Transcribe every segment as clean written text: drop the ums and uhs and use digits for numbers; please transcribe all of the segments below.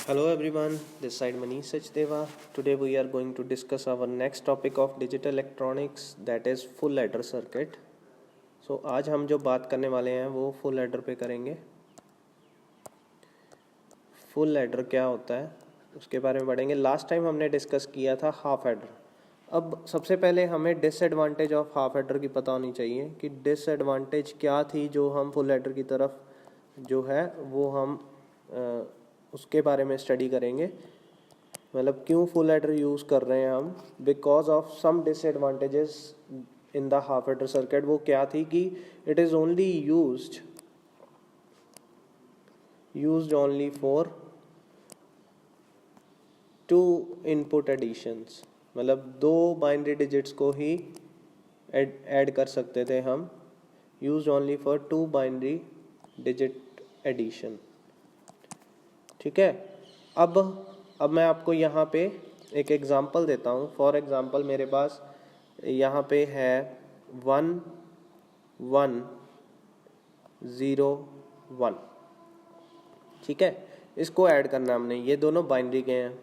Hello everyone, this side Manish Sachdeva. Today we are going to discuss our next topic of digital electronics, that is full adder circuit. So आज हम जो बात करने वाले हैं वो फुल एडर पे करेंगे। फुल एडर क्या होता है उसके बारे में पढ़ेंगे। लास्ट टाइम हमने डिस्कस किया था हाफ एडर। अब सबसे पहले हमें डिसएडवांटेज ऑफ हाफ एडर की पता होनी चाहिए कि डिसएडवांटेज क्या थी जो हम फुल एडर की तरफ जो है वो हम उसके बारे में स्टडी करेंगे। मतलब क्यों फुल एडर यूज़ कर रहे हैं हम, because of some disadvantages in the half adder circuit. वो क्या थी कि it is only used only for two input additions, मतलब दो बाइनरी डिजिट्स को ही ऐड कर सकते थे हम। Used only for two binary digit addition. ठीक है। अब मैं आपको यहाँ पे एक एग्ज़ाम्पल देता हूँ। फॉर एग्ज़ाम्पल मेरे पास यहाँ पे है 1 1 0 1। ठीक है, इसको ऐड करना हमने, ये दोनों बाइनरी के हैं।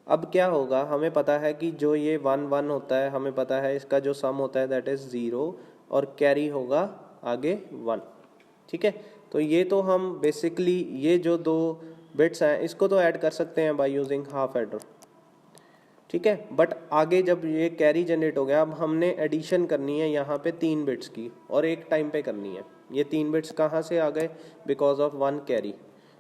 अब क्या होगा, हमें पता है कि जो ये 1 1 होता है, हमें पता है इसका जो सम होता है दैट इज़ 0 और कैरी होगा आगे 1। ठीक है, तो ये तो हम बेसिकली ये जो दो बिट्स हैं इसको तो ऐड कर सकते हैं बाय यूजिंग हाफ एडर। ठीक है, बट आगे जब ये कैरी जनरेट हो गया, अब हमने एडिशन करनी है यहाँ पे 3 बिट्स की और एक टाइम पे करनी है। ये 3 बिट्स कहाँ से आ गए, बिकॉज ऑफ 1 कैरी।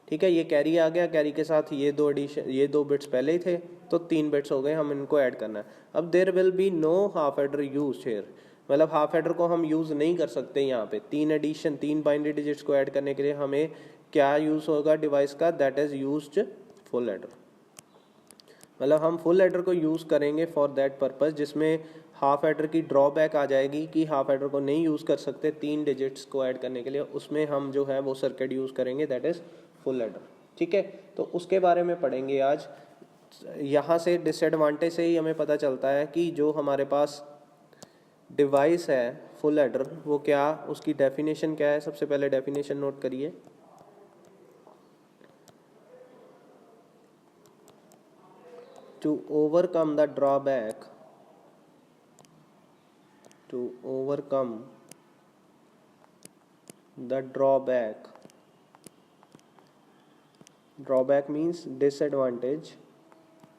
ठीक है, ये कैरी आ गया, कैरी के साथ ये दो बिट्स पहले ही थे तो 3 बिट्स हो गए, हम इनको ऐड करना है। अब there will be no half adder use here, मतलब हाफ एडर को हम यूज़ नहीं कर सकते यहाँ पे। 3 बाइनरी डिजिट्स को ऐड करने के लिए हमें क्या यूज़ होगा डिवाइस का, that is used full adder. मतलब हम फुल एडर को यूज़ करेंगे फॉर दैट पर्पस, जिसमें हाफ एडर की ड्रॉबैक आ जाएगी कि हाफ एडर को नहीं यूज़ कर सकते 3 डिजिट्स को ऐड करने के लिए। उसमें हम जो है वो सर्किट यूज़ करेंगे दैट इज़ फुल एडर। ठीक है, तो उसके बारे में पढ़ेंगे आज। यहाँ से डिसएडवांटेज से ही हमें पता चलता है कि जो हमारे पास डिवाइस है फुल एडर वो क्या, उसकी डेफिनेशन क्या है। सबसे पहले डेफिनेशन नोट करिए। To overcome the drawback, drawback means disadvantage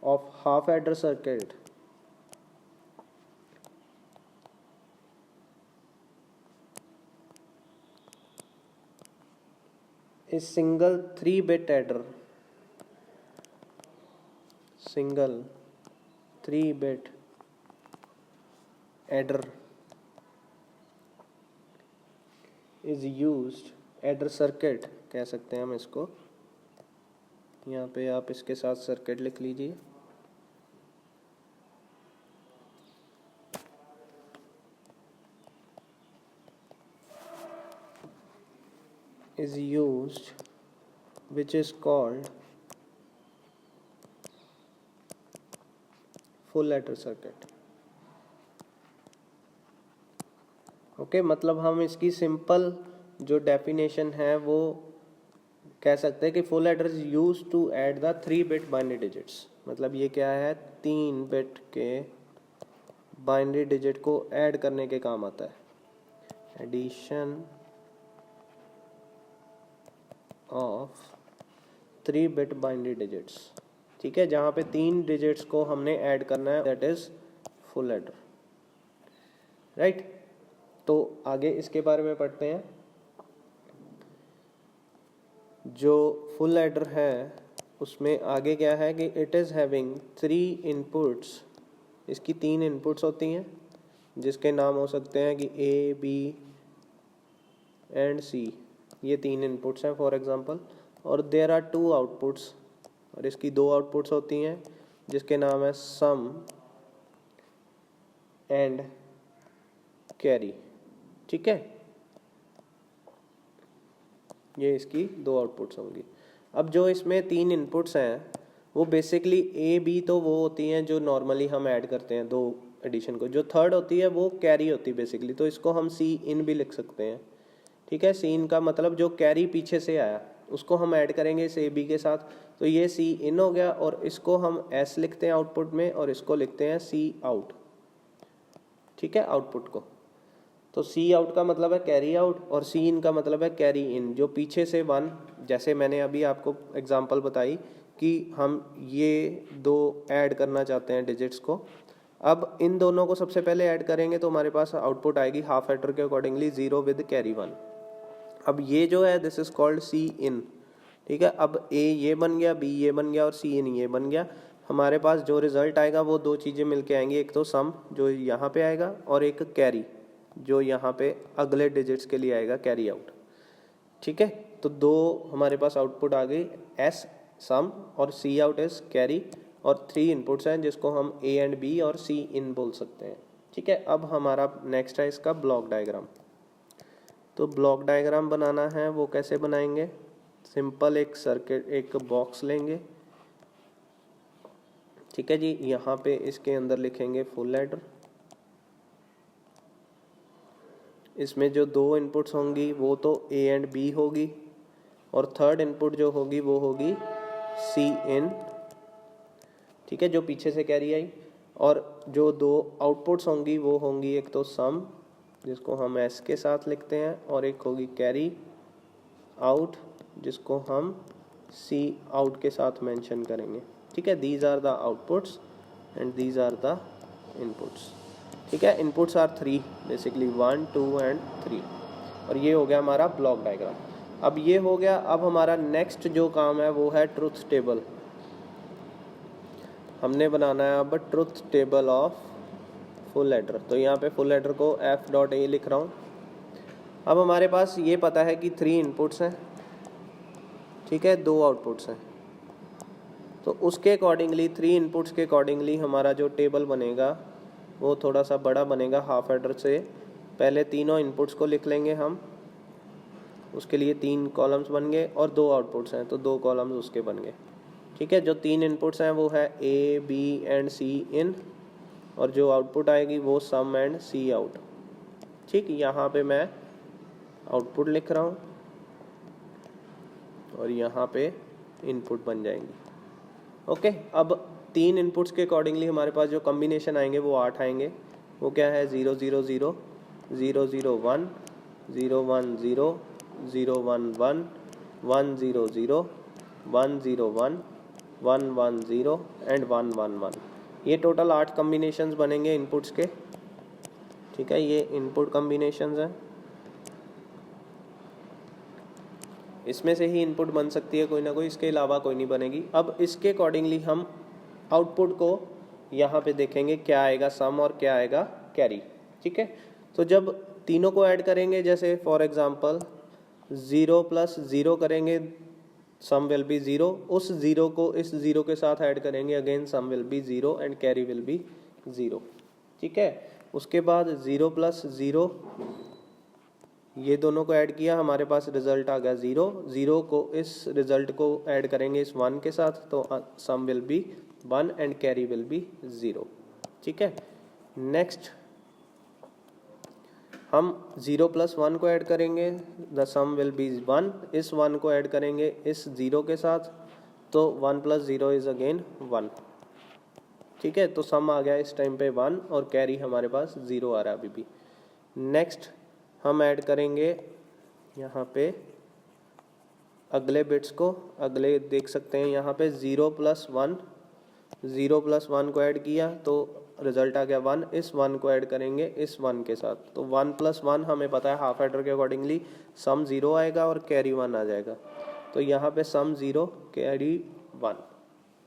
of half adder circuit is single 3-bit adder is used, adder circuit कह सकते हैं हम इसको। यहाँ पे आप इसके साथ सर्किट लिख लीजिए। is used which is called full adder circuit. Okay, मतलब हम इसकी सिंपल जो डेफिनेशन है वो कह सकते हैं कि full adder is used to add the 3-बिट बाइनरी डिजिट्स। मतलब ये क्या है, 3 बिट के बाइनरी डिजिट को ऐड करने के काम आता है। एडिशन ऑफ 3-बिट बाइनरी डिजिट्स। ठीक है, जहाँ पे 3 डिजिट्स को हमने ऐड करना है that is full adder. Right, तो आगे इसके बारे में पढ़ते हैं। जो फुल एडर है उसमें आगे क्या है कि इट इज़ हैविंग 3 इनपुट्स। इसकी 3 इनपुट्स होती हैं जिसके नाम हो सकते हैं कि A, B एंड C। ये 3 इनपुट्स हैं फॉर एग्जांपल, और देयर आर 2 आउटपुट्स, और इसकी 2 आउटपुट्स होती हैं जिसके नाम है सम एंड कैरी। ठीक है, ये इसकी 2 आउटपुट्स होंगी। अब जो इसमें 3 इनपुट्स हैं वो बेसिकली A, B तो वो होती हैं जो नॉर्मली हम ऐड करते हैं 2 एडिशन को। जो थर्ड होती है वो कैरी होती है बेसिकली, तो इसको हम C इन भी लिख सकते हैं। ठीक है, C इन का मतलब जो कैरी पीछे से आया उसको हम ऐड करेंगे इस AB के साथ, तो ये सी इन हो गया और इसको हम एस लिखते हैं आउटपुट में और इसको लिखते हैं सी आउट। ठीक है, आउटपुट को। तो सी आउट का मतलब है कैरी आउट और सी इन का मतलब है कैरी इन। जो पीछे से 1, जैसे मैंने अभी आपको एग्जांपल बताई कि हम ये दो ऐड करना चाहते हैं डिजिट्स को। अब इन दोनों को सबसे पहले ऐड करेंगे तो हमारे पास आउटपुट आएगी हाफ एडर के अकॉर्डिंगली 0 विद कैरी 1। अब ये जो है this is called C in. ठीक है, अब ए ये बन गया, बी ये बन गया और सी इन ये बन गया। हमारे पास जो रिजल्ट आएगा वो दो चीज़ें मिलके आएंगी, एक तो सम जो यहाँ पे आएगा और एक कैरी जो यहाँ पे अगले डिजिट्स के लिए आएगा, कैरी आउट। ठीक है, तो दो हमारे पास आउटपुट आ गई, एस सम और सी आउट इज कैरी, और 3 इनपुट्स हैं जिसको हम ए एंड बी और सी इन बोल सकते हैं। ठीक है, अब हमारा नेक्स्ट है इसका ब्लॉक डायग्राम। तो ब्लॉक डायग्राम बनाना है, वो कैसे बनाएंगे? सिंपल एक सर्किट, एक बॉक्स लेंगे। ठीक है जी, यहाँ पे इसके अंदर लिखेंगे फुल एडर। इसमें जो दो इनपुट्स होंगी वो तो ए एंड बी होगी और थर्ड इनपुट जो होगी वो होगी सी इन। ठीक है, जो पीछे से कैरी आई। और जो दो आउटपुट्स होंगी वो होंगी एक तो सम जिसको हम एस के साथ लिखते हैं और एक होगी कैरी आउट जिसको हम सी आउट के साथ मेंशन करेंगे। ठीक है, these are the outputs and these are the inputs. ठीक है, इनपुट्स आर 3 बेसिकली 1, 2 एंड 3। और ये हो गया हमारा ब्लॉक डायग्राम। अब ये हो गया। अब हमारा नेक्स्ट जो काम है वो है ट्रुथ टेबल। हमने बनाना है अब truth table of full adder. तो यहाँ पे फुल एडर को f.a लिख रहा हूँ। अब हमारे पास ये पता है कि 3 इनपुट्स हैं, ठीक है, 2 आउटपुट्स हैं। तो उसके अकॉर्डिंगली 3 इनपुट्स के अकॉर्डिंगली हमारा जो टेबल बनेगा वो थोड़ा सा बड़ा बनेगा हाफ एडर से। पहले तीनों इनपुट्स को लिख लेंगे हम, उसके लिए 3 कॉलम्स बन गए और 2 आउटपुट्स हैं तो 2 कॉलम्स उसके बन गए। ठीक है, जो 3 इनपुट्स हैं वो है ए बी एंड सी इन और जो आउटपुट आएगी वो सम एंड सी आउट। ठीक, यहाँ पे मैं आउटपुट लिख रहा हूँ और यहाँ पे इनपुट बन जाएंगी। ओके, अब 3 इनपुट्स के अकॉर्डिंगली हमारे पास जो कॉम्बिनेशन आएंगे वो 8 आएंगे। वो क्या है 0 0 0 0 0 1 0 1 0 0 1 1 1 0 0 1 0 1 1 1 0 एंड 1 1 1। ये टोटल 8 कॉम्बिनेशंस बनेंगे इनपुट्स के। ठीक है, ये इनपुट कॉम्बिनेशंस हैं। इसमें से ही इनपुट बन सकती है कोई ना कोई, इसके अलावा कोई नहीं बनेगी। अब इसके अकॉर्डिंगली हम आउटपुट को यहाँ पे देखेंगे क्या आएगा सम और क्या आएगा कैरी। ठीक है, तो जब तीनों को ऐड करेंगे, जैसे फॉर एग्जांपल 0 + 0 करेंगे, सम विल बी 0। उस 0 को इस 0 के साथ ऐड करेंगे, again sum will be 0 and carry will be 0। ठीक है, उसके बाद 0 + 0 ये दोनों को ऐड किया, हमारे पास रिजल्ट आ गया 0। 0 को इस रिजल्ट को ऐड करेंगे इस 1 के साथ तो sum will be 1 and carry will be 0। ठीक है, नेक्स्ट हम 0 + 1 को ऐड करेंगे, द सम विल बी 1। इस 1 को ऐड करेंगे इस 0 के साथ तो 1 + 0 इज अगेन 1। ठीक है, तो सम आ गया इस टाइम पे 1 और कैरी हमारे पास 0 आ रहा है अभी भी। नेक्स्ट हम ऐड करेंगे यहाँ पे अगले बिट्स को। अगले देख सकते हैं यहाँ पे 0 + 1 0 + 1 को ऐड किया तो रिजल्ट आ गया 1। इस 1 को ऐड करेंगे इस 1 के साथ तो 1 + 1 हमें पता है हाफ एडर के अकॉर्डिंगली सम 0 आएगा और कैरी 1 आ जाएगा। तो यहाँ पे सम 0 कैरी 1।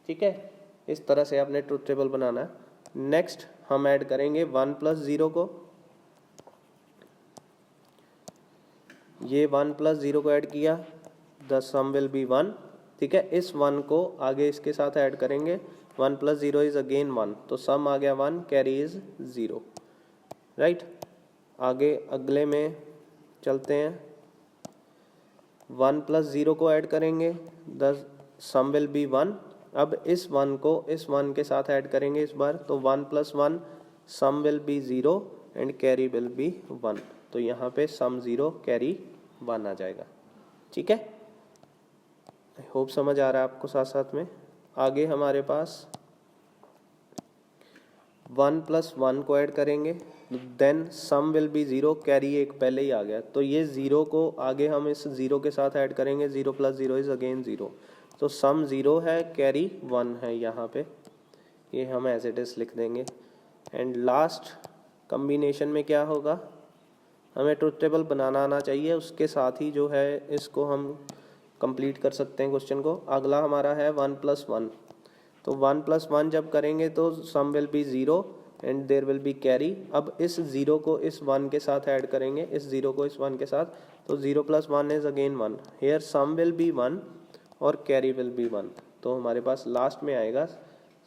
ठीक है, इस तरह से आपने ट्रुथ टेबल बनाना है। नेक्स्ट हम ऐड करेंगे 1 + 0 को। ये 1 + 0 को ऐड किया, द सम विल बी 1। ठीक है, इस 1 को आगे इसके साथ ऐड करेंगे, 1 + 0 इज अगेन 1 तो सम आ गया 1, कैरी इज 0। राइट, आगे अगले में चलते हैं। 1 + 0 को ऐड करेंगे, द सम विल बी 1। अब इस 1 को इस 1 के साथ ऐड करेंगे इस बार तो 1 + 1 sum will be 0 and carry will be 1। तो यहाँ पे सम 0 कैरी 1 आ जाएगा। ठीक है, आई होप समझ आ रहा है आपको। साथ साथ में आगे हमारे पास 1 + 1 को ऐड करेंगे, then sum will be 0, carry एक पहले ही आ गया, तो ये 0 को आगे हम इस 0 के साथ ऐड करेंगे, 0 + 0 इज अगेन 0, तो सम 0 है, कैरी 1 है यहाँ पे, ये हम एज इट इज लिख देंगे। एंड लास्ट कम्बिनेशन में क्या होगा, हमें ट्रुथ टेबल बनाना आना चाहिए, उसके साथ ही जो है इसको हम कंप्लीट कर सकते हैं क्वेश्चन को। अगला हमारा है 1 + 1, तो 1 + 1 जब करेंगे तो sum will be 0 and there will be carry. अब इस 0 को इस 1 के साथ ऐड करेंगे, इस 0 को इस 1 के साथ, तो 0 + 1 is again 1, here sum will be 1 और कैरी विल बी 1, तो हमारे पास लास्ट में आएगा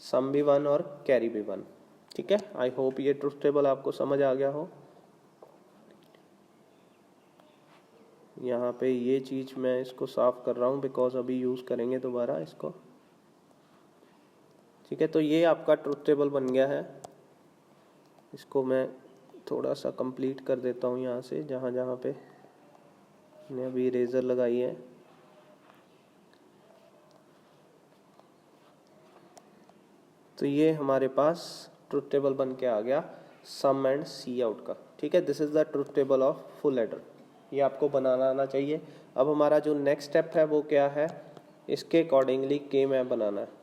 सम भी 1 और कैरी भी 1। ठीक है, आई होप ये ट्रुथ टेबल आपको समझ आ गया हो। यहाँ पे ये चीज़ मैं इसको साफ कर रहा हूँ बिकॉज अभी यूज़ करेंगे दोबारा इसको। ठीक है, तो ये आपका ट्रुथ टेबल बन गया है। इसको मैं थोड़ा सा कंप्लीट कर देता हूँ यहाँ से, जहाँ जहाँ पे मैंने अभी इरेजर लगाई है। तो ये हमारे पास ट्रुथ टेबल बन के आ गया सम एंड सी आउट का। ठीक है, this is the truth table of full adder, ये आपको बनाना आना चाहिए। अब हमारा जो नेक्स्ट स्टेप है वो क्या है, इसके अकॉर्डिंगली के मैप बनाना है।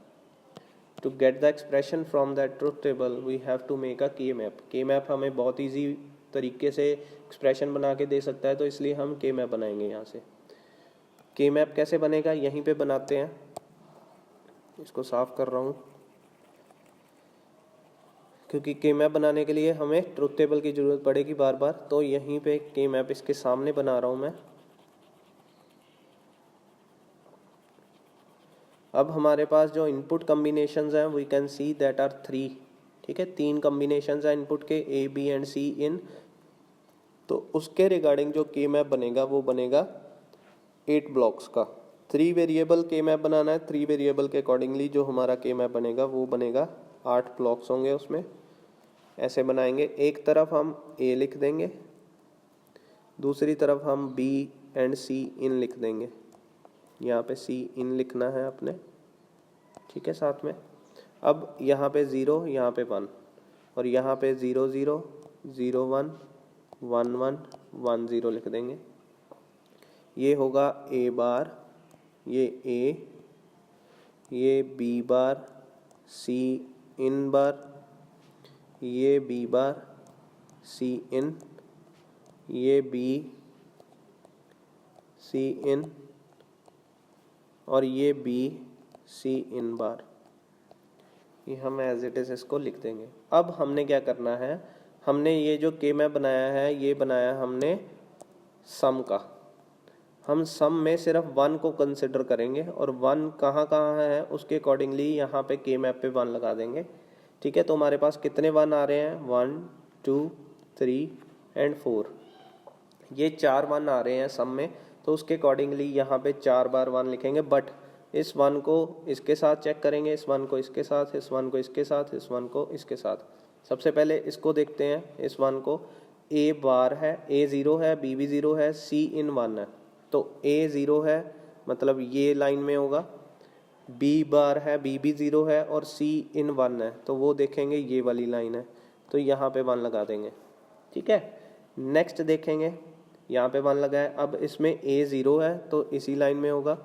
To get the expression from that truth table we have to make a K map. के मैप हमें बहुत ईजी तरीके से एक्सप्रेशन बना के दे सकता है, तो इसलिए हम के मैप बनाएंगे। यहाँ से के मैप कैसे बनेगा, यहीं पे बनाते हैं। इसको साफ कर रहा हूँ क्योंकि के मैप बनाने के लिए हमें ट्रुथ टेबल की ज़रूरत पड़ेगी बार बार, तो यहीं पे के मैप इसके सामने बना रहा हूँ मैं। अब हमारे पास जो इनपुट कम्बिनेशंस हैं we can see that are 3। ठीक है, 3 कम्बिनेशंस हैं इनपुट के, ए बी एंड सी इन, तो उसके रिगार्डिंग जो के मैप बनेगा वो बनेगा 8 ब्लॉक्स का। 3 वेरिएबल के मैप बनाना है, 3 वेरिएबल के अकॉर्डिंगली जो हमारा के मैप बनेगा वो बनेगा 8 ब्लॉक्स होंगे उसमें। ऐसे बनाएंगे, एक तरफ हम ए लिख देंगे, दूसरी तरफ हम बी एंड सी इन लिख देंगे। यहाँ पे सी इन लिखना है अपने। ठीक है, साथ में अब यहाँ पे 0, यहाँ पे 1 और यहाँ पे 0 0 0 1 1 1 1 0 लिख देंगे। ये होगा ए बार, ये ए, ये बी बार, सी इन बार, ये बी बार, सी इन, ये बी, सी इन और ये बी, सी इन बार। ये हम एज इट इज़ इसको लिख देंगे। अब हमने क्या करना है, हमने ये जो के मैप बनाया है ये बनाया हमने सम का। हम सम में सिर्फ 1 को कंसिडर करेंगे और 1 कहाँ कहाँ है उसके अकॉर्डिंगली यहाँ पे के मैप पे 1 लगा देंगे। ठीक है, तो हमारे पास कितने 1 आ रहे हैं, 1 2 3 एंड 4, ये 4 1 आ रहे हैं सम में, तो उसके अकॉर्डिंगली यहाँ पे 4 बार 1 लिखेंगे। बट इस 1 को इसके साथ चेक करेंगे, इस 1 को इसके साथ, इस 1 को इसके साथ, इस 1 को इसके साथ। सबसे पहले इसको देखते हैं, इस 1 को, ए बार है, ए 0 है, बी भी 0 है, सी इन 1 है, तो ए 0 है मतलब ये लाइन में होगा, बी बार है, बी भी 0 है और सी इन 1 है, तो वो देखेंगे ये वाली लाइन है, तो यहाँ पे 1 लगा देंगे। ठीक है, नेक्स्ट देखेंगे, यहाँ पे 1 लगा है। अब इसमें ए 0 है तो इसी लाइन में होगा,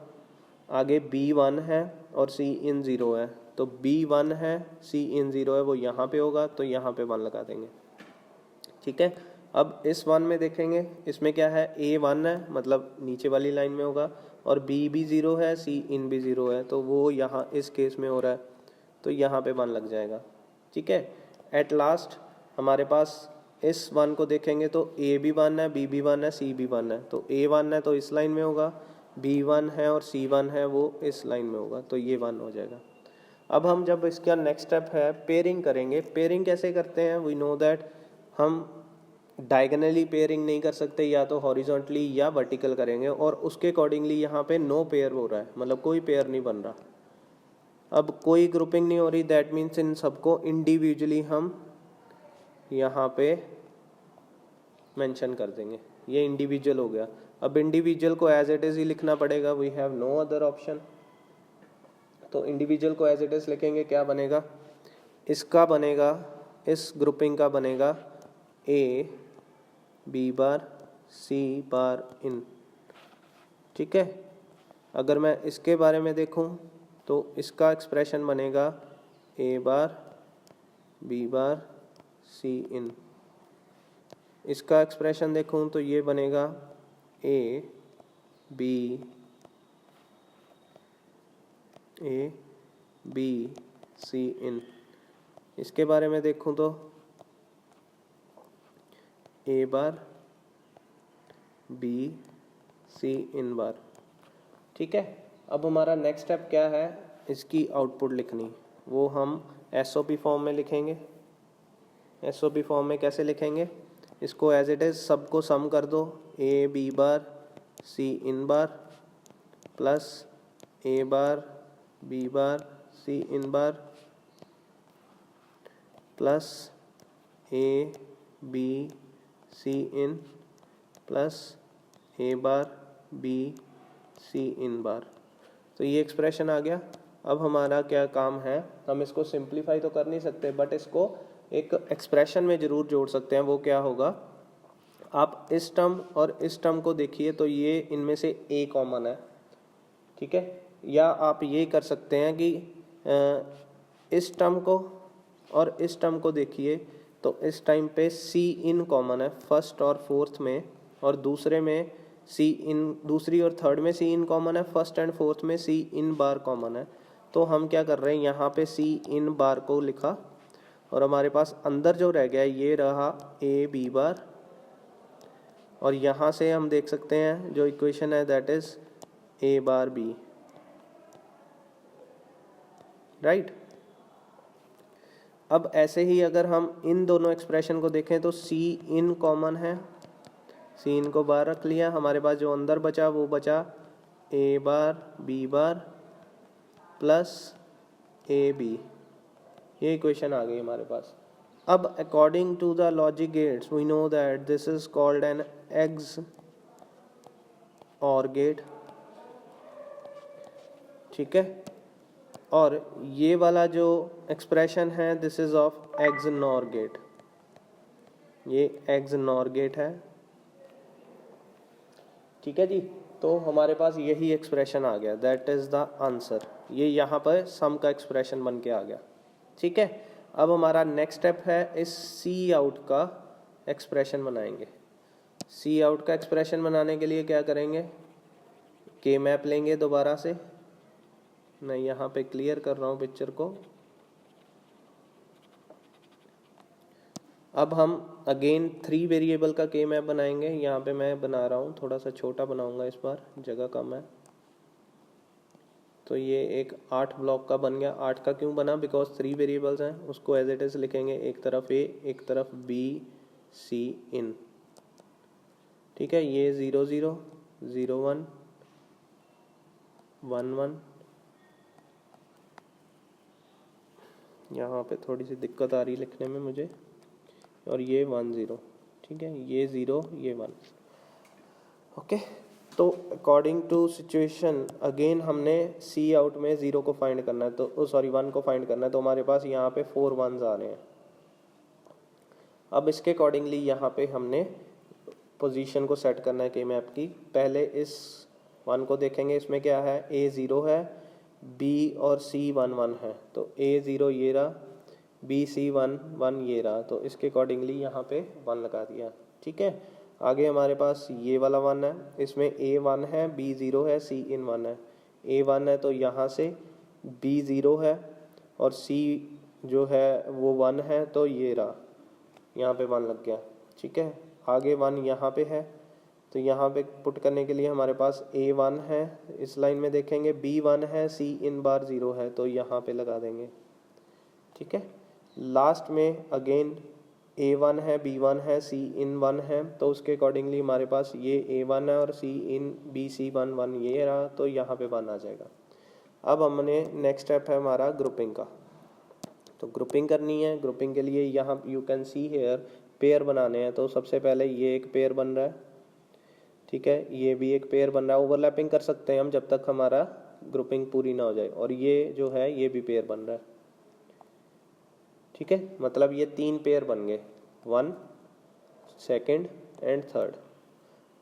आगे बी 1 है और सी इन 0 है, तो बी 1 है, सी इन 0 है, वो यहाँ पे होगा, तो यहाँ पे 1 लगा देंगे। ठीक है, अब इस 1 में देखेंगे, इसमें क्या है, ए 1 है मतलब नीचे वाली लाइन में होगा, और बी भी 0 है, सी इन भी 0 है, तो वो यहाँ इस केस में हो रहा है, तो यहाँ पे 1 लग जाएगा। ठीक है, एट लास्ट हमारे पास इस 1 को देखेंगे तो ए भी 1 है, बी भी 1 है, सी भी 1 है, तो ए 1 है तो इस लाइन में होगा, बी 1 है और सी 1 है वो इस लाइन में होगा, तो ये 1 हो जाएगा। अब हम जब इसका नेक्स्ट स्टेप है पेयरिंग करेंगे। पेयरिंग कैसे करते हैं, वी नो दैट हम डायगनली पेयरिंग नहीं कर सकते, या तो हॉरिजॉन्टली या वर्टिकल करेंगे, और उसके अकॉर्डिंगली यहाँ पे नो पेयर हो रहा है, मतलब कोई पेयर नहीं बन रहा। अब कोई ग्रुपिंग नहीं हो रही, दैट मीन्स इन सबको इंडिविजुअली हम यहाँ पे मेंशन कर देंगे, ये इंडिविजुअल हो गया। अब इंडिविजुअल को एज इट इज़ ही लिखना पड़ेगा, we have no other option. तो इंडिविजुअल को एज इट इज लिखेंगे, क्या बनेगा, इसका बनेगा, इस ग्रुपिंग का बनेगा ए बी बार सी बार इन। ठीक है, अगर मैं इसके बारे में देखूं तो इसका एक्सप्रेशन बनेगा ए बार बी बार सी इन। इसका एक्सप्रेशन देखूं तो ये बनेगा ए बी सी इन। इसके बारे में देखूं तो ए बार बी सी इन बार। ठीक है, अब हमारा नेक्स्ट स्टेप क्या है, इसकी आउटपुट लिखनी, वो हम एसओपी फॉर्म में लिखेंगे। एसओपी फॉर्म में कैसे लिखेंगे, इसको एज इट इज सबको सम कर दो, A B bar C in bar plus A bar B bar C in bar plus A B C in plus A bar B C in bar. तो ये expression आ गया। अब हमारा क्या काम है, हम इसको सिंप्लीफाई तो कर नहीं सकते बट इसको एक एक्सप्रेशन में ज़रूर जोड़ सकते हैं। वो क्या होगा, आप इस टर्म और इस टर्म को देखिए तो ये इनमें से ए कॉमन है। ठीक है, या आप ये कर सकते हैं कि इस टर्म को और इस टर्म को देखिए तो इस टाइम पे सी इन कॉमन है फर्स्ट और फोर्थ में, और दूसरे में सी इन, दूसरी और थर्ड में सी इन कॉमन है, फर्स्ट एंड फोर्थ में सी इन बार कॉमन है। तो हम क्या कर रहे हैं, यहाँ पे सी इन बार को लिखा और हमारे पास अंदर जो रह गया ये रहा ए बी बार, और यहाँ से हम देख सकते हैं जो इक्वेशन है that is A bar B. Right, अब ऐसे ही अगर हम इन दोनों एक्सप्रेशन को देखें तो सी इन कॉमन है, सी इन को बाहर रख लिया, हमारे पास जो अंदर बचा वो बचा A bar B bar plus A B. ये इक्वेशन आ गई हमारे पास। अब according to the logic gates we know that this is called an XOR gate. ठीक है, और ये वाला जो एक्सप्रेशन है this is of XNOR gate, ये एक्स नॉर गेट है। ठीक है जी, तो हमारे पास यही एक्सप्रेशन आ गया, दैट इज द आंसर। ये यहाँ पर सम का एक्सप्रेशन बन के आ गया। ठीक है, अब हमारा नेक्स्ट स्टेप है इस सी आउट का एक्सप्रेशन बनाएंगे। सी आउट का एक्सप्रेशन बनाने के लिए क्या करेंगे, के मैप लेंगे दोबारा से, मैं यहाँ पे क्लियर कर रहा हूँ पिक्चर को। अब हम अगेन 3 वेरिएबल का के मैप बनाएंगे। यहाँ पे मैं बना रहा हूँ, थोड़ा सा छोटा बनाऊंगा, इस बार जगह कम है। तो ये एक 8 ब्लॉक का बन गया। 8 का क्यों बना, बिकॉज 3 वेरिएबल्स हैं, उसको एज इट इज लिखेंगे, एक तरफ ए एक तरफ बी सी इन। ठीक है, ये 0 0 0 1 1 1, यहाँ पे थोड़ी सी दिक्कत आ रही लिखने में मुझे, और ये 1 0। ठीक है, ये 0 ये 1। ओके, तो अकॉर्डिंग टू सिचुएशन अगेन हमने सी आउट में 0 को फाइंड करना है, तो सॉरी 1 को फाइंड करना है, तो हमारे पास यहाँ पे 4 1s आ रहे हैं। अब इसके अकॉर्डिंगली यहाँ पे हमने पोजीशन को सेट करना है के मैप की। पहले इस 1 को देखेंगे, इसमें क्या है, ए 0 है, बी और सी 1 1 है, तो ए 0 ये रहा, बी सी 1 1 ये रहा, तो इसके अकॉर्डिंगली यहाँ पे 1 लगा दिया। ठीक है, आगे हमारे पास ये वाला 1 है, इसमें ए 1 है, बी 0 है, सी इन 1 है। ए 1 है तो यहाँ से बी 0 है और सी जो है वो 1 है, तो ये रहा, यहाँ पे 1 लग गया। ठीक है, आगे 1 यहाँ पे है, तो यहाँ पे पुट करने के लिए हमारे पास ए 1 है, इस लाइन में देखेंगे बी 1 है, सी इन बार 0 है, तो यहाँ पे लगा देंगे। ठीक है, लास्ट में अगेन ए 1 है, बी 1 है, सी इन 1 है, तो उसके अकॉर्डिंगली हमारे पास ये ए 1 है और सी इन बी सी 1 1 ये रहा, तो यहाँ पे 1 आ जाएगा। अब हमने नेक्स्ट स्टेप है हमारा ग्रुपिंग का, तो ग्रुपिंग करनी है। ग्रुपिंग के लिए यहाँ you can see here pair बनाने हैं, तो सबसे पहले ये एक पेयर बन रहा है। ठीक है, ये भी एक पेयर बन रहा है, ओवरलैपिंग कर सकते हैं हम जब तक हमारा ग्रुपिंग पूरी ना हो जाए, और ये जो है ये भी पेयर बन रहा है। ठीक है, मतलब ये 3 पेयर बन गए, 1, सेकंड एंड थर्ड,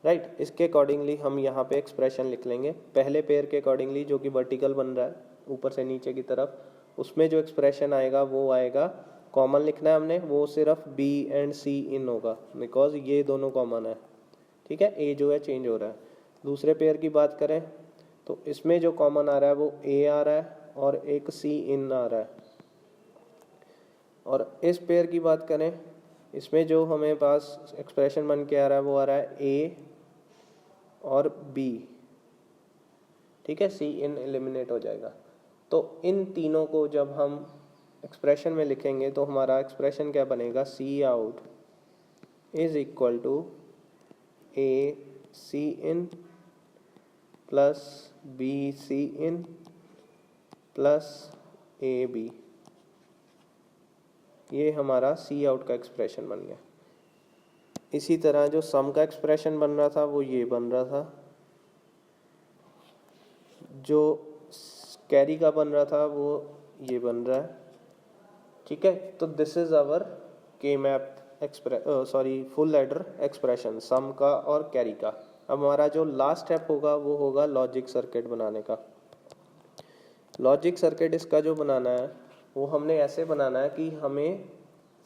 राइट। इसके अकॉर्डिंगली हम यहाँ पे एक्सप्रेशन लिख लेंगे। पहले पेयर के अकॉर्डिंगली जो कि वर्टिकल बन रहा है ऊपर से नीचे की तरफ, उसमें जो एक्सप्रेशन आएगा वो आएगा, कॉमन लिखना है हमने, वो सिर्फ बी एंड सी इन होगा, बिकॉज ये दोनों कॉमन है। ठीक है, ए जो है चेंज हो रहा है। दूसरे पेयर की बात करें तो इसमें जो कॉमन आ रहा है वो ए आ रहा है और एक सी इन आ रहा है। और इस पेयर की बात करें, इसमें जो हमें पास एक्सप्रेशन बन के आ रहा है वो आ रहा है ए और बी। ठीक है, सी इन एलिमिनेट हो जाएगा। तो इन तीनों को जब हम एक्सप्रेशन में लिखेंगे तो हमारा एक्सप्रेशन क्या बनेगा, C out is equal to A C in plus B C in plus A B. ये हमारा सी आउट का एक्सप्रेशन बन गया। इसी तरह जो सम का एक्सप्रेशन बन रहा था वो ये बन रहा था, जो कैरी का बन रहा था वो ये बन रहा है। ठीक है, तो दिस इज आवर के मैप फुल एडर एक्सप्रेशन, सम का और कैरी का। अब हमारा जो लास्ट स्टेप होगा वो होगा लॉजिक सर्किट बनाने का। लॉजिक सर्किट इसका जो बनाना है वो हमने ऐसे बनाना है कि हमें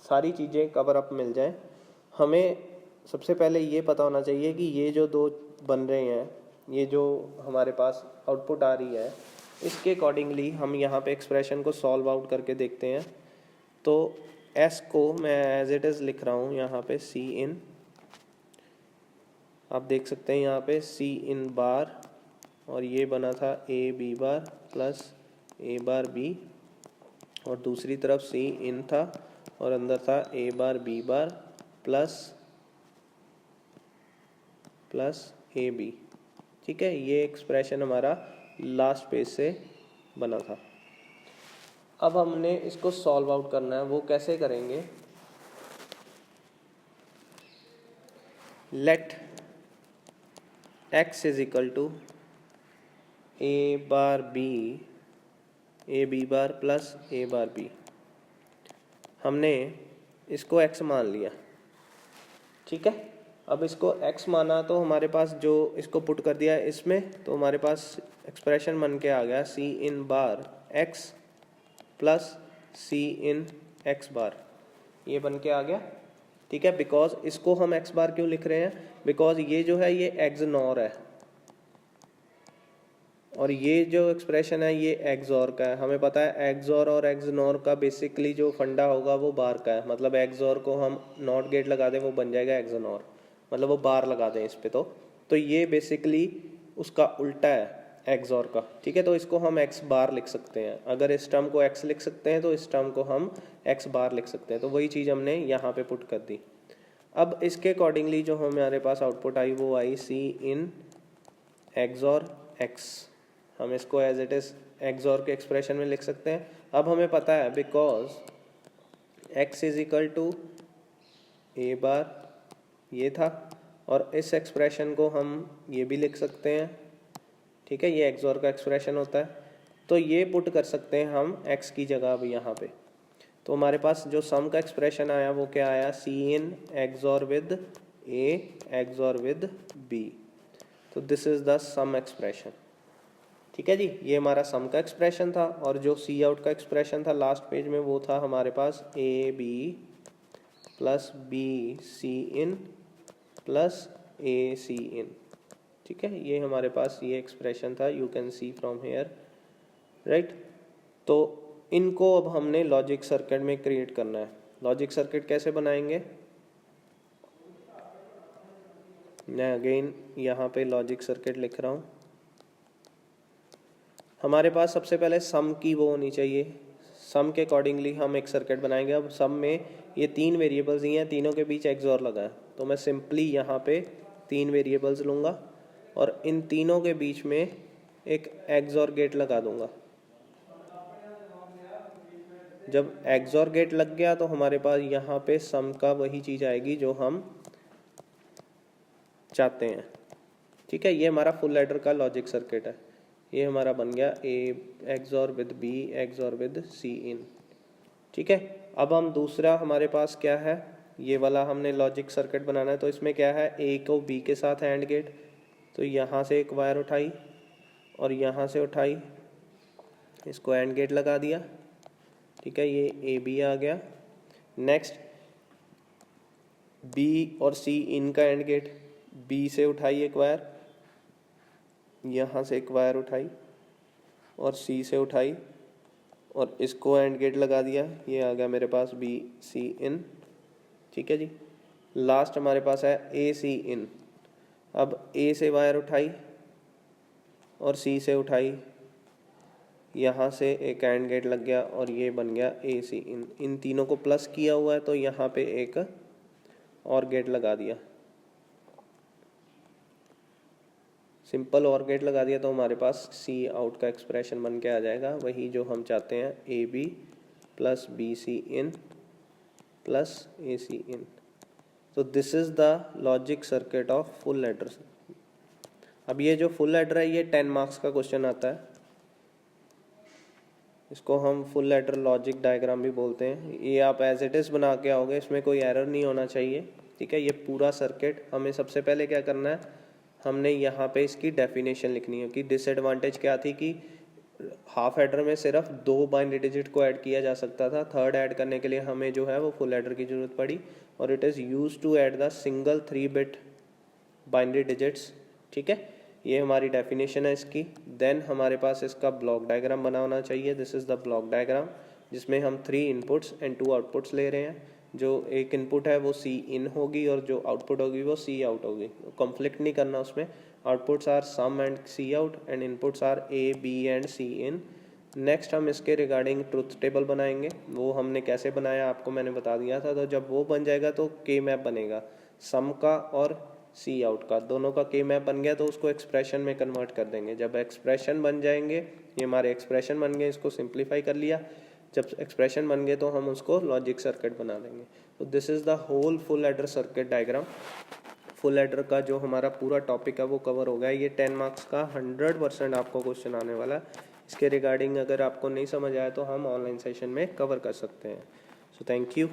सारी चीज़ें कवर अप मिल जाए। हमें सबसे पहले ये पता होना चाहिए कि ये जो दो बन रहे हैं, ये जो हमारे पास आउटपुट आ रही है, इसके अकॉर्डिंगली हम यहाँ पे एक्सप्रेशन को सॉल्व आउट करके देखते हैं। तो एस को मैं एज इट इज़ लिख रहा हूँ यहाँ पे सी इन, आप देख सकते हैं यहाँ पे सी इन बार, और ये बना था A B bar plus A bar B, और दूसरी तरफ सी इन था और अंदर था A bar B bar plus A B. ठीक है, ये एक्सप्रेशन हमारा लास्ट पेज से बना था। अब हमने इसको सॉल्व आउट करना है, वो कैसे करेंगे, let x is equal to A bar B A B bar plus A bar B. हमने इसको x मान लिया। ठीक है, अब इसको x माना तो हमारे पास जो इसको पुट कर दिया इसमें, तो हमारे पास एक्सप्रेशन बन के आ गया सी in bar x plus C in x बार, ये बन के आ गया। ठीक है, बिकॉज इसको हम x बार क्यों लिख रहे हैं, बिकॉज ये जो है ये एक्सनॉर है, और ये जो एक्सप्रेशन है ये एक्सॉर का है। हमें पता है एक्सॉर और एक्सनॉर का बेसिकली जो फंडा होगा वो बार का है, मतलब एक्सॉर को हम नॉट गेट लगा दें वो बन जाएगा एक्सनॉर, मतलब वो बार लगा दें इस पे। तो ये बेसिकली उसका उल्टा है एक्सॉर का। ठीक है, तो इसको हम एक्स बार लिख सकते हैं। अगर इस टर्म को एक्स लिख सकते हैं तो इस टर्म को हम एक्स बार लिख सकते हैं। तो वही चीज़ हमने यहाँ पे पुट कर दी। अब इसके अकॉर्डिंगली जो हमारे पास आउटपुट आई वो आई सी इन एक्सॉर एक्स। हम इसको एज इट इज़ एक्सॉर के एक्सप्रेशन में लिख सकते हैं। अब हमें पता है because X is equal to A bar ये था, और इस एक्सप्रेशन को हम ये भी लिख सकते हैं। ठीक है, ये एक्सॉर का एक्सप्रेशन होता है, तो ये पुट कर सकते हैं हम x की जगह अब यहाँ पे। तो हमारे पास जो सम का एक्सप्रेशन आया वो क्या आया, C in XOR with A XOR with B. तो this is the sum expression. ठीक है जी, ये हमारा सम का एक्सप्रेशन था, और जो सी आउट का एक्सप्रेशन था लास्ट पेज में वो था हमारे पास A B plus B C in plus A C in. ठीक है, ये हमारे पास ये एक्सप्रेशन था, you can see from here, right. तो इनको अब हमने लॉजिक सर्किट में क्रिएट करना है। लॉजिक सर्किट कैसे बनाएंगे, मैं अगेन यहाँ पे लॉजिक सर्किट लिख रहा हूँ। हमारे पास सबसे पहले सम की वो होनी चाहिए, सम के अकॉर्डिंगली हम एक सर्किट बनाएंगे। अब सम में ये 3 वेरिएबल्स ही हैं, तीनों के बीच एक्सॉर लगा है, तो मैं सिंपली यहाँ पे 3 वेरिएबल्स लूँगा और इन तीनों के बीच में एक एक्सॉर गेट लगा दूंगा। जब एक्सॉर गेट लग गया तो हमारे पास यहाँ पे सम का वही चीज़ आएगी जो हम चाहते हैं। ठीक है, ये हमारा फुल एडर का लॉजिक सर्किट है। ये हमारा बन गया A XOR with B XOR with C in. ठीक है, अब हम दूसरा हमारे पास क्या है, ये वाला हमने लॉजिक सर्किट बनाना है। तो इसमें क्या है, ए को बी के साथ एंड गेट, तो यहाँ से एक वायर उठाई और यहाँ से उठाई, इसको एंड गेट लगा दिया। ठीक है, ये ए बी आ गया। नेक्स्ट बी और सी इन का एंड गेट, बी से उठाई एक वायर, यहाँ से एक वायर उठाई और सी से उठाई और इसको एंड गेट लगा दिया। ये आ गया मेरे पास बी सी इन। ठीक है जी, लास्ट हमारे पास है ए सी इन। अब ए से वायर उठाई और सी से उठाई, यहाँ से एक एंड गेट लग गया और ये बन गया ए सी इन। इन तीनों को प्लस किया हुआ है तो यहाँ पे एक और गेट लगा दिया, सिंपल और गेट लगा दिया, तो हमारे पास सी आउट का एक्सप्रेशन बन के आ जाएगा, वही जो हम चाहते हैं, A B plus B C in plus A C in. तो this is the logic circuit of full adder. अब ये जो फुल एडर है, ये 10 मार्क्स का क्वेश्चन आता है। इसको हम फुल एडर लॉजिक डायग्राम भी बोलते हैं। ये आप एज इट इज़ बना के आओगे, इसमें कोई एरर नहीं होना चाहिए। ठीक है, ये पूरा सर्किट हमें सबसे पहले क्या करना है, हमने यहाँ पे इसकी डेफिनेशन लिखनी है कि डिसएडवांटेज क्या थी कि हाफ एडर में सिर्फ 2 बाइनरी डिजिट को ऐड किया जा सकता था। थर्ड ऐड करने के लिए हमें जो है वो फुल एडर की ज़रूरत पड़ी और it is use to add the single 3 bit binary digits. ठीक है, ये हमारी डेफिनेशन है इसकी। देन हमारे पास इसका ब्लॉक डायग्राम बना होना चाहिए। This is the block diagram, जिसमें हम 3 इनपुट्स एंड 2 आउटपुट्स ले रहे हैं। जो एक इनपुट है वो सी इन होगी और जो आउटपुट होगी वो सी आउट होगी। कॉन्फ्लिक्ट नहीं करना उसमें। Outputs are sum and C out and inputs are A B and C in. Next हम इसके रिगार्डिंग ट्रुथ टेबल बनाएंगे। वो हमने कैसे बनाया आपको मैंने बता दिया था। तो जब वो बन जाएगा तो के मैप बनेगा, सम का और सी आउट का, दोनों का के मैप बन गया तो उसको एक्सप्रेशन में कन्वर्ट कर देंगे। जब एक्सप्रेशन बन जाएंगे, ये हमारे एक्सप्रेशन बन गए, इसको सिंप्लीफाई कर लिया। जब एक्सप्रेशन बन गए तो हम उसको लॉजिक सर्किट बना देंगे। तो this is the whole full adder circuit diagram. Full adder का जो हमारा पूरा टॉपिक है वो कवर हो गया। ये 10 मार्क्स का 100% आपको क्वेश्चन आने वाला है। इसके रिगार्डिंग अगर आपको नहीं समझ आया तो हम ऑनलाइन सेशन में कवर कर सकते हैं। So thank you.